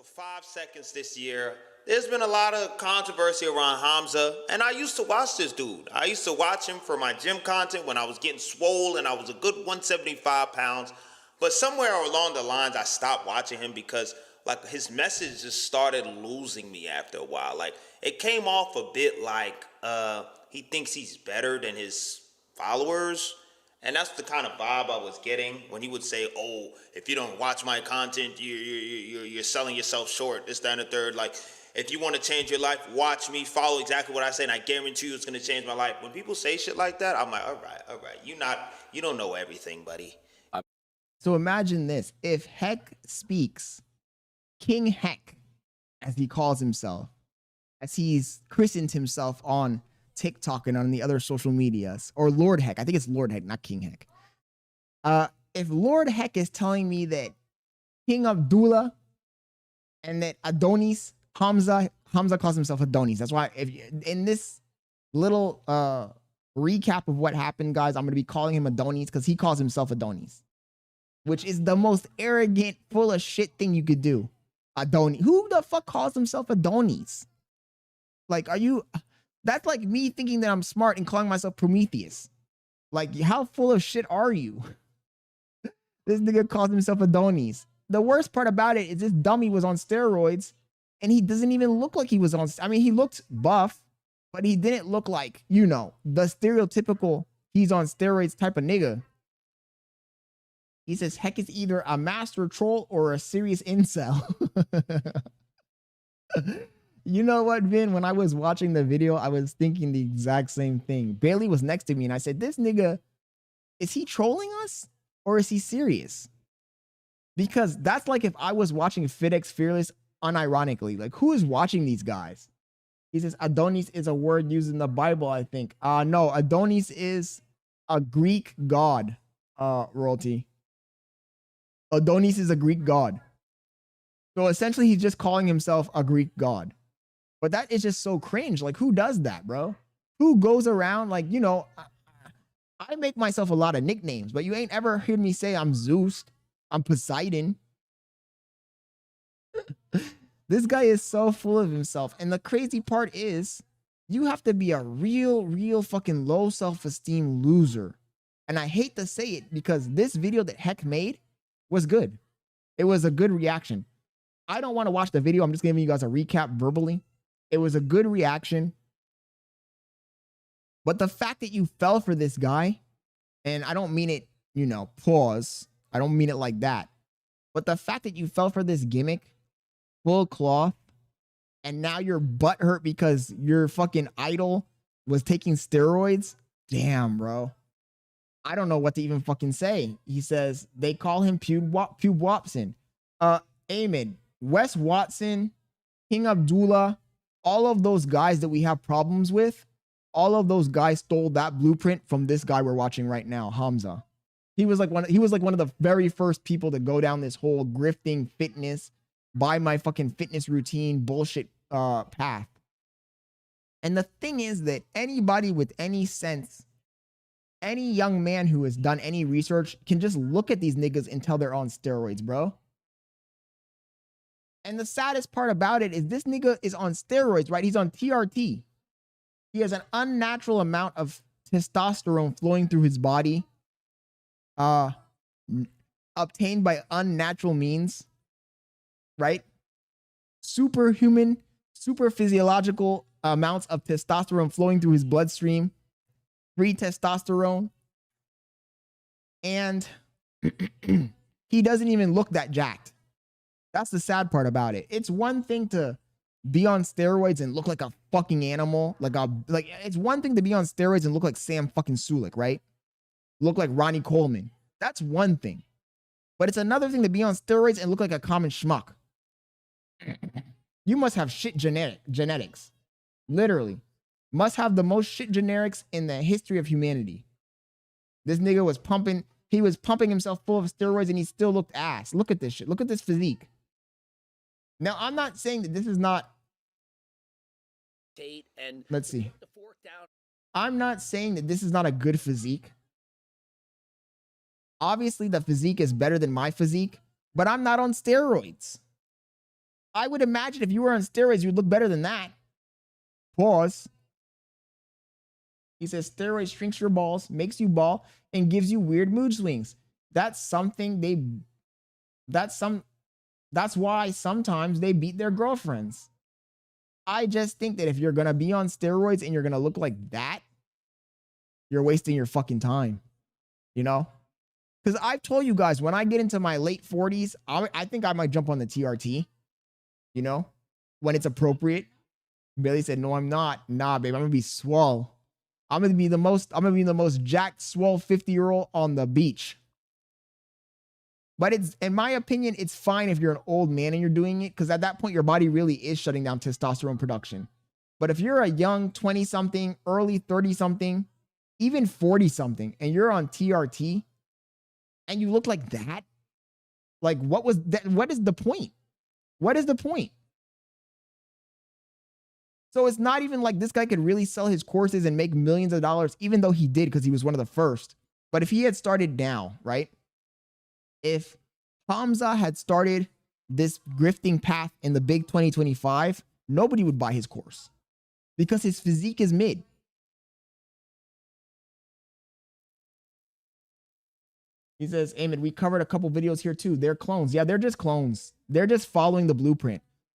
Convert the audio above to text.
for 5 seconds this year. There's been a lot of controversy around Hamza, and I used to watch this dude. I used to watch him for my gym content when I was getting swole and I was a good 175 pounds. But somewhere along the lines, I stopped watching him because like his message just started losing me after a while. Like it came off a bit like he thinks he's better than his followers. And that's the kind of vibe I was getting when he would say, "Oh, if you don't watch my content, you're selling yourself short." This, that, and the third. Like, if you want to change your life, watch me, follow exactly what I say, and I guarantee you it's gonna change my life. When people say shit like that, I'm like, all right. You don't know everything, buddy. So imagine this: if Heck speaks, King Heck, as he calls himself, as he's christened himself on TikTok and on the other social medias, or Lord Heck. I think it's Lord Heck, not King Heck. If Lord Heck is telling me that King Abdullah and that Adonis, Hamza calls himself Adonis. That's why if in this little recap of what happened, guys, I'm going to be calling him Adonis because he calls himself Adonis, which is the most arrogant, full of shit thing you could do. Adonis. Who the fuck calls himself Adonis? Like, are you... That's like me thinking that I'm smart and calling myself Prometheus. Like, how full of shit are you? This nigga calls himself Adonis. The worst part about it is this dummy was on steroids and he doesn't even look like he was on... I mean, he looked buff, but he didn't look like, you know, the stereotypical he's on steroids type of nigga. He says, Heck is either a master troll or a serious incel. You know what, Vin? When I was watching the video, I was thinking the exact same thing. Bailey was next to me and I said, this nigga, is he trolling us or is he serious? Because that's like if I was watching FitX Fearless unironically. Like, who is watching these guys? He says, Adonis is a word used in the Bible, I think. No, Adonis is a Greek god, royalty. Adonis is a Greek god. So essentially, he's just calling himself a Greek god. But that is just so cringe. Like, who does that, bro? Who goes around, like, you know, I make myself a lot of nicknames, but you ain't ever heard me say I'm Zeus, I'm Poseidon. This guy is so full of himself. And the crazy part is, you have to be a real fucking low self-esteem loser. And I hate to say it because this video that Heck made was good. It was a good reaction. I don't want to watch the video. I'm just giving you guys a recap verbally. It was a good reaction. But the fact that you fell for this guy, and I don't mean it, you know, pause. I don't mean it like that. But the fact that you fell for this gimmick, full cloth, and now you're butthurt because your fucking idol was taking steroids. Damn, bro. I don't know what to even fucking say. He says they call him Pube Watson. Amen. Wes Watson, King Abdullah, all of those guys that we have problems with, all of those guys stole that blueprint from this guy we're watching right now, Hamza. He was like one of the very first people to go down this whole grifting fitness, buy my fucking fitness routine bullshit path. And the thing is that anybody with any sense, any young man who has done any research can just look at these niggas and tell they're on steroids, bro. And the saddest part about it is this nigga is on steroids, right? He's on TRT. He has an unnatural amount of testosterone flowing through his body, obtained by unnatural means, right? Superhuman, super physiological amounts of testosterone flowing through his bloodstream, free testosterone. And he doesn't even look that jacked. That's the sad part about it. It's one thing to be on steroids and look like a fucking animal. Like it's one thing to be on steroids and look like Sam fucking Sulik, right? Look like Ronnie Coleman. That's one thing. But it's another thing to be on steroids and look like a common schmuck. You must have shit genetics. Literally. Must have the most shit genetics in the history of humanity. This nigga was pumping. He was pumping himself full of steroids and he still looked ass. Look at this shit. Look at this physique. Now, I'm not saying that this is not... Let's see. I'm not saying that this is not a good physique. Obviously, the physique is better than my physique, but I'm not on steroids. I would imagine if you were on steroids, you'd look better than that. Pause. He says steroids shrinks your balls, makes you ball, and gives you weird mood swings. That's something that's why sometimes they beat their girlfriends. I just think that if you're gonna be on steroids and you're gonna look like that, you're wasting your fucking time. You know? Because I've told you guys, when I get into my late 40s, I think I might jump on the TRT. You know? When it's appropriate. Billy said, no, I'm not. Nah, babe, I'm gonna be swole. I'm gonna be the most jacked, swole 50-year-old on the beach. But it's, in my opinion, it's fine if you're an old man and you're doing it, because at that point, your body really is shutting down testosterone production. But if you're a young 20-something, early 30-something, even 40-something, and you're on TRT, and you look like that, like what was that? What is the point? What is the point? So it's not even like this guy could really sell his courses and make millions of dollars, even though he did because he was one of the first. But if he had started now, right? If Hamza had started this grifting path in the big 2025, nobody would buy his course because his physique is mid. He says, Ahmed, we covered a couple videos here too. They're clones. Yeah, they're just clones. They're just following the blueprint.